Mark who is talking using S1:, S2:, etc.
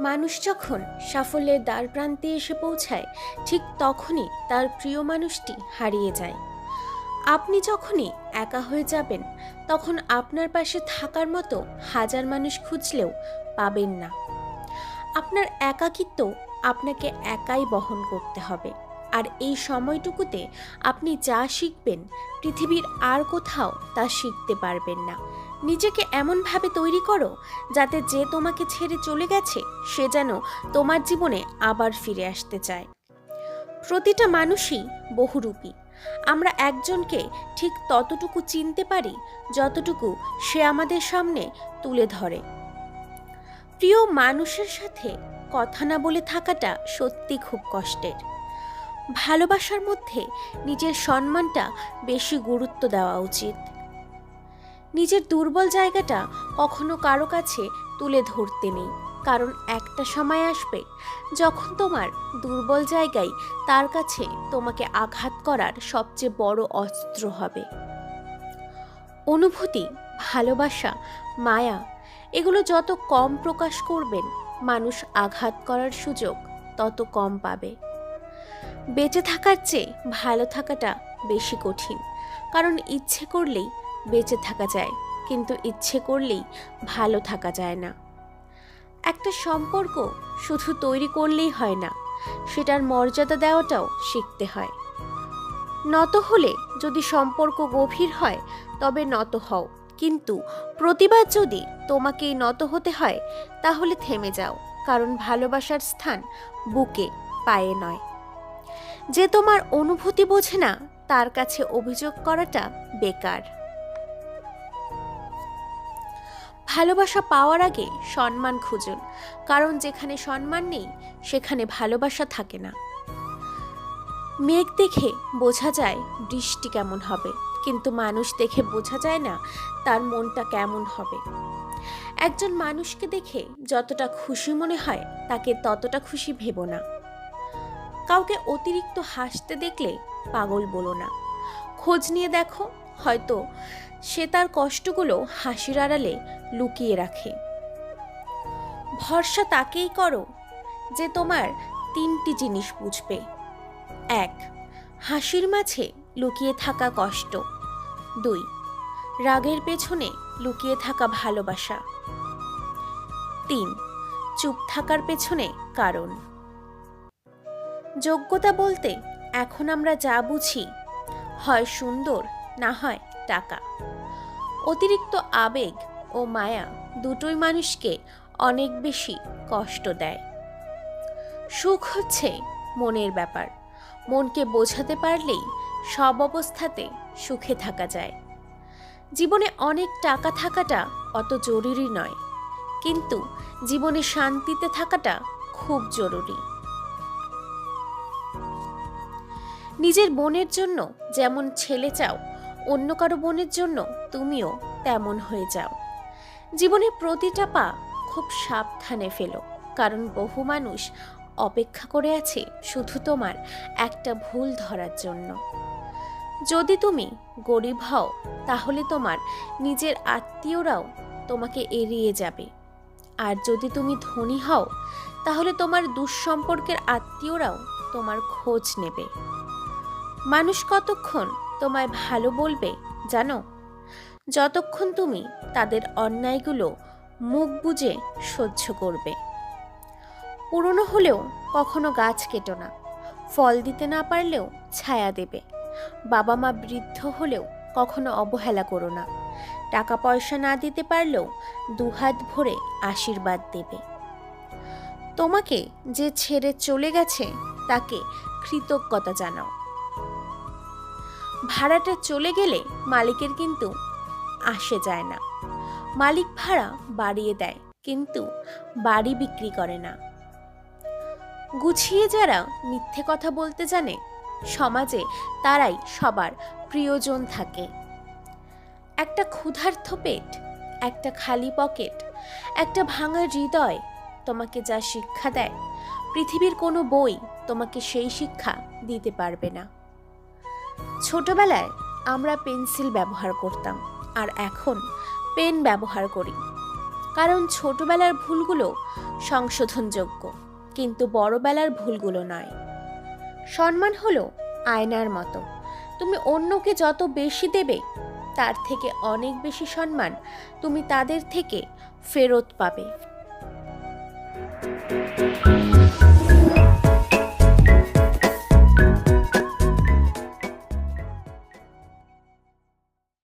S1: মানুষ যখন সাফল্যের দ্বারপ্রান্তে এসে পৌঁছায়, ঠিক তখনই তার প্রিয় মানুষটি হারিয়ে যায়। আপনি যখনই একা হয়ে যাবেন, তখন আপনার পাশে থাকার মতো হাজার মানুষ খুঁজলেও পাবেন না। আপনার একাকিত্ব আপনাকে একাই বহন করতে হবে। আর এই সময়টুকুতে আপনি যা শিখবেন, পৃথিবীর আর কোথাও তা শিখতে পারবেন না। নিজেকে এমনভাবে তৈরি করো যাতে যে তোমাকে ছেড়ে চলে গেছে সে যেন তোমার জীবনে আবার ফিরে আসতে চায়। প্রতিটা মানুষই বহুরূপী। আমরা একজনকে ঠিক ততটুকু চিনতে পারি যতটুকু সে আমাদের সামনে তুলে ধরে। প্রিয় মানুষের সাথে কথা না বলে থাকাটা সত্যি খুব কষ্টের। ভালোবাসার মধ্যে নিজের সম্মানটা বেশি গুরুত্ব দেওয়া উচিত। নিজের দুর্বল জায়গাটা কখনো কারো কাছে তুলে ধরতে নেই, কারণ একটা সময় আসবে যখন তোমার দুর্বল জায়গায় তার কাছে তোমাকে আঘাত করার সবচেয়ে বড় অস্ত্র হবে। অনুভূতি, ভালোবাসা, মায়া এগুলো যত কম প্রকাশ করবেন, মানুষ আঘাত করার সুযোগ তত কম পাবে। বেঁচে থাকার চেয়ে ভালো থাকাটা বেশি কঠিন, কারণ ইচ্ছে করলেই বেঁচে থাকা যায়, কিন্তু ইচ্ছে করলেই ভালো থাকা যায় না। একটা সম্পর্ক শুধু তৈরি করলেই হয় না, সেটার মর্যাদা দেওয়াটাও শিখতে হয়। নত হলে যদি সম্পর্ক গভীর হয় তবে নত হও, কিন্তু প্রতিবার যদি তোমাকেই নত হতে হয় তাহলে থেমে যাও, কারণ ভালোবাসার স্থান বুকে, পায়ে নয়। যে তোমার অনুভূতি বোঝে না তার কাছে অভিযোগ করাটা বেকার। ভালোবাসা পাওয়ার আগে সম্মান খুঁজুন, কারণ যেখানে সম্মান নেই সেখানে ভালোবাসা থাকে না। মেঘ দেখে বোঝা যায় বৃষ্টি কেমন হবে, কিন্তু মানুষ দেখে বোঝা যায় না তার মনটা কেমন হবে। একজন মানুষকে দেখে যতটা খুশি মনে হয় তাকে ততটা খুশি ভেবো না। কাউকে অতিরিক্ত হাসতে দেখলে পাগল বলো না। খোঁজ নিয়ে দেখো, হয়তো সে তার কষ্টগুলো হাসির আড়ালে লুকিয়ে রাখে। ভরসা তাকেই করো যে তোমার তিনটি জিনিস বুঝবে। 1. হাসির মাঝে লুকিয়ে থাকা কষ্ট। 2. রাগের পেছনে লুকিয়ে থাকা ভালোবাসা। 3. চুপ থাকার পেছনে কারণ। যোগ্যতা বলতে এখন আমরা যা বুঝি, হয় সুন্দর, না হয় টাকা। অতিরিক্ত আবেগ ও মায়া দুটোই মানুষকে অনেক বেশি কষ্ট দেয়। সুখ হচ্ছে মনের ব্যাপার। মনকে বোঝাতে পারলেই সব অবস্থাতে সুখে থাকা যায়। জীবনে অনেক টাকা থাকাটা অত জরুরি নয়, কিন্তু জীবনে শান্তিতে থাকাটা খুব জরুরি। নিজের বোনের জন্য যেমন ছেলে চাও, অন্য কারো বোনের জন্য তুমিও তেমন হয়ে যাও। জীবনে প্রতিটা পা খুব সাবধানে ফেলো, কারণ বহু মানুষ অপেক্ষা করে আছে শুধু তোমার একটা ভুল ধরার জন্য। যদি তুমি গরিব হও তাহলে তোমার নিজের আত্মীয়রাও তোমাকে এড়িয়ে যাবে, আর যদি তুমি ধনী হও তাহলে তোমার দুঃসম্পর্কের আত্মীয়রাও তোমার খোঁজ নেবে। মানুষ কতক্ষণ তোমায় ভালো বলবে জানো? যতক্ষণ তুমি তাদের অন্যায়গুলো মুখ বুজে সহ্য করবে। পুরনো হলেও কখনো গাছ কেটো না, ফল দিতে না পারলেও ছায়া দেবে। বাবা মা বৃদ্ধ হলেও কখনো অবহেলা করো না, টাকা পয়সা না দিতে পারলেও দুহাত ভরে আশীর্বাদ দেবে। তোমাকে যে ছেড়ে চলে গেছে তাকে কৃতজ্ঞতা জানাও। ভাড়াটা চলে গেলে মালিকের কিন্তু আসে যায় না। মালিক ভাড়া বাড়িয়ে দেয়, কিন্তু বাড়ি বিক্রি করে না। গুছিয়ে যারা মিথ্যে কথা বলতে জানে, সমাজে তারাই সবার প্রিয়জন থাকে। একটা ক্ষুধার্ত পেট, একটা খালি পকেট, একটা ভাঙা হৃদয় তোমাকে যা শিক্ষা দেয়, পৃথিবীর কোনো বই তোমাকে সেই শিক্ষা দিতে পারবে না। ছোটবেলায় আমরা পেন্সিল ব্যবহার করতাম, আর এখন পেন ব্যবহার করি, কারণ ছোটবেলার ভুলগুলো সংশোধনযোগ্য, কিন্তু বড়বেলার ভুলগুলো নয়। সম্মান হলো আয়নার মতো, তুমি অন্যকে যত বেশি দেবে তার থেকে অনেক বেশি সম্মান তুমি তাদের থেকে ফেরত পাবে।